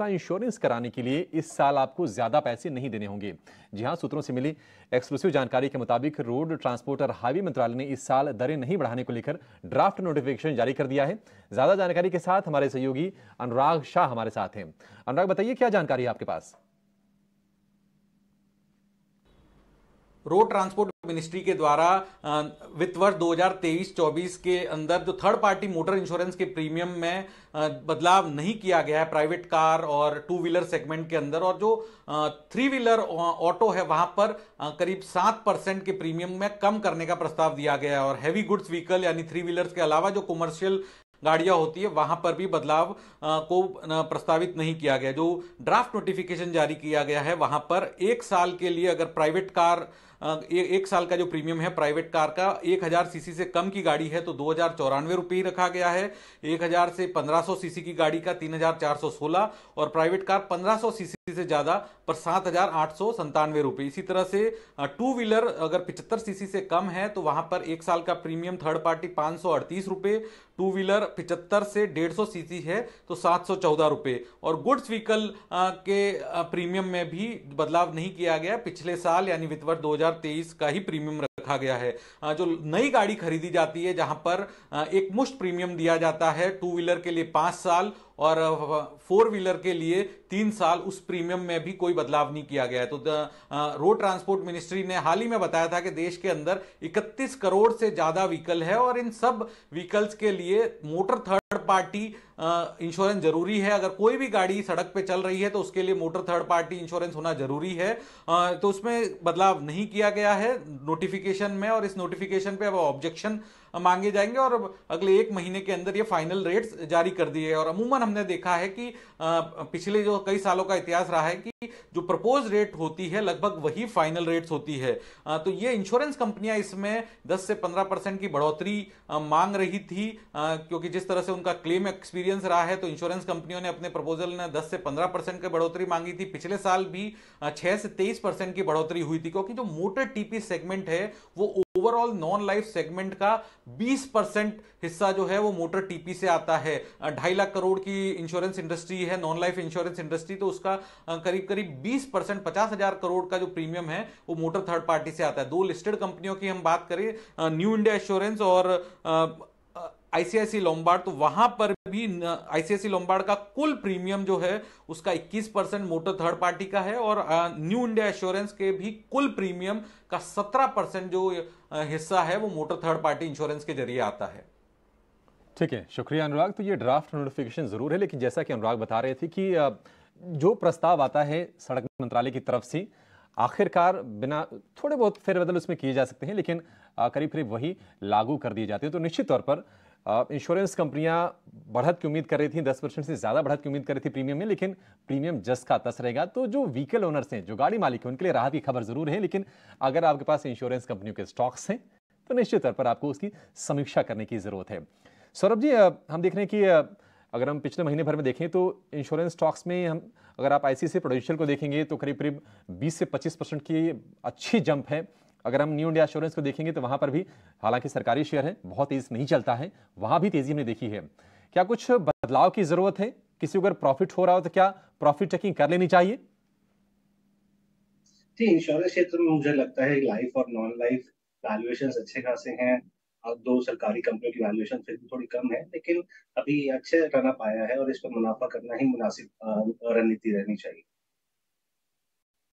का इंश्योरेंस कराने के लिए इस साल आपको ज्यादा पैसे नहीं देने होंगे। जी हां, सूत्रों से मिली एक्सक्लूसिव जानकारी के मुताबिक रोड ट्रांसपोर्ट और हाईवे मंत्रालय ने इस साल दरें नहीं बढ़ाने को लेकर ड्राफ्ट नोटिफिकेशन जारी कर दिया है। ज्यादा जानकारी के साथ हमारे सहयोगी अनुराग शाह हमारे साथ हैं। अनुराग, बताइए क्या जानकारी है आपके पास? रोड ट्रांसपोर्ट मिनिस्ट्री के द्वारा वित्त वर्ष 2023-24 के अंदर जो थर्ड पार्टी मोटर इंश्योरेंस के प्रीमियम में बदलाव नहीं किया गया है प्राइवेट कार और टू व्हीलर सेगमेंट के अंदर, और जो थ्री व्हीलर ऑटो है वहां पर करीब 7% के प्रीमियम में कम करने का प्रस्ताव दिया गया है। और हैवी गुड्स व्हीकल यानी थ्री व्हीलर्स के अलावा जो कमर्शियल गाड़ियां होती है वहां पर भी बदलाव को प्रस्तावित नहीं किया गया। जो ड्राफ्ट नोटिफिकेशन जारी किया गया है वहां पर एक साल के लिए अगर प्राइवेट कार एक साल का जो प्रीमियम है प्राइवेट कार का 1000 सीसी से कम की गाड़ी है तो 2094 रुपये रखा गया है। 1000 से 1500 सीसी की गाड़ी का 3416 और प्राइवेट कार 1500 सीसी से ज्यादा पर 7897 रुपये। इसी तरह से टू व्हीलर अगर 75 सीसी से कम है तो वहां पर एक साल का प्रीमियम थर्ड पार्टी 538 रुपये, टू व्हीलर 75 से 150 सीसी है तो 714 रुपये। और गुड्स व्हीकल के प्रीमियम में भी बदलाव नहीं किया गया। पिछले साल यानी वित्त वर्ष 2023 का ही प्रीमियम रखा गया है। जो नई गाड़ी खरीदी जाती है जहां पर एक मुश्त प्रीमियम दिया जाता है, टू व्हीलर के लिए 5 साल और फोर व्हीलर के लिए 3 साल, उस प्रीमियम में भी कोई बदलाव नहीं किया गया है। तो रोड ट्रांसपोर्ट मिनिस्ट्री ने हाल ही में बताया था कि देश के अंदर 31 करोड़ से ज्यादा व्हीकल है और इन सब व्हीकल्स के लिए मोटर थर्ड पार्टी इंश्योरेंस जरूरी है। अगर कोई भी गाड़ी सड़क पे चल रही है तो उसके लिए मोटर थर्ड पार्टी इंश्योरेंस होना जरूरी है। तो उसमें बदलाव नहीं किया गया है नोटिफिकेशन में, और इस नोटिफिकेशन पे अब ऑब्जेक्शन मांगे जाएंगे और अगले 1 महीने के अंदर ये फाइनल रेट्स जारी कर दिए। और अमूमन हमने देखा है कि पिछले जो कई सालों का इतिहास रहा है कि जो प्रपोज रेट होती है लगभग वही फाइनल रेट्स होती है। तो ये इंश्योरेंस कंपनियां इसमें 10 से 15% की बढ़ोतरी मांग रही थी, क्योंकि जिस तरह से उनका क्लेम एक्सपीरियंस रहा है तो इंश्योरेंस कंपनियों ने अपने प्रपोजल में 10 से 15% की बढ़ोतरी मांगी थी। पिछले साल भी 6 से 23% की बढ़ोतरी हुई थी, क्योंकि जो मोटर टीपी सेगमेंट है वो ओवरऑल नॉन लाइफ सेगमेंट का 20% हिस्सा जो है वो मोटर टीपी से आता है। 2.5 लाख करोड़ की इंश्योरेंस इंडस्ट्री है नॉन लाइफ इंश्योरेंस इंडस्ट्री, तो उसका करीब करीब 20% 50,000 करोड़ का जो प्रीमियम है वो मोटर थर्ड पार्टी से आता है। 2 लिस्टेड कंपनियों की हम बात करें, न्यू इंडिया एश्योरेंस और आईसीआईसी लोम्बार्ड, तो वहां पर भी आईसीआईसी लोम्बार्ड का कुल प्रीमियम जो है उसका 21% मोटर थर्ड पार्टी का है और न्यू इंडिया एश्योरेंस के भी कुल प्रीमियम का 17% जो हिस्सा है वो मोटर थर्ड पार्टी इंश्योरेंस के जरिए आता है। ठीक है, शुक्रिया अनुराग। तो ये ड्राफ्ट नोटिफिकेशन जरूर है, लेकिन जैसा कि अनुराग बता रहे थे कि जो प्रस्ताव आता है सड़क मंत्रालय की तरफ से आखिरकार बिना थोड़े बहुत फेरबदल उसमें किए जा सकते हैं, लेकिन करीब करीब वही लागू कर दिए जाते हैं। तो निश्चित तौर पर इंश्योरेंस कंपनियां बढ़त की उम्मीद कर रही थी, 10% से ज्यादा बढ़त की उम्मीद कर रही थी प्रीमियम में, लेकिन प्रीमियम जस का तस रहेगा। तो जो व्हीकल ओनर्स हैं, जो गाड़ी मालिक हैं, उनके लिए राहत की खबर जरूर है, लेकिन अगर आपके पास इंश्योरेंस कंपनियों के स्टॉक्स हैं तो निश्चित तौर पर आपको उसकी समीक्षा करने की जरूरत है। सौरभ जी, हम देख रहे हैं कि अगर हम पिछले महीने भर में देखें तो इंश्योरेंस स्टॉक्स में हम अगर आप आईसीआईसीआई प्रूडेंशियल को देखेंगे तो करीब करीब 20 से 25% की अच्छी जंप है। अगर हम न्यू इंडिया एश्योरेंस को देखेंगे तो वहां पर भी, हालांकि सरकारी शेयर है, बहुत तेज नहीं चलता है, वहां भी तेजी हमने देखी है। क्या कुछ बदलाव की जरूरत है? किसी को अगर प्रॉफिट हो रहा हो तो क्या प्रॉफिट टेकिंग कर लेनी चाहिए? जी, इंश्योरेंस क्षेत्र में मुझे लगता है लाइफ और नॉन लाइफ वैल्यूएशंस अच्छे खासे हैं। अब 2 सरकारी कंपनियों की वैल्यूएशन फिर भी थोड़ी कम है, लेकिन अभी अच्छे रन अप आया है और इस पर मुनाफा करना ही मुनासिब रणनीति रहनी चाहिए।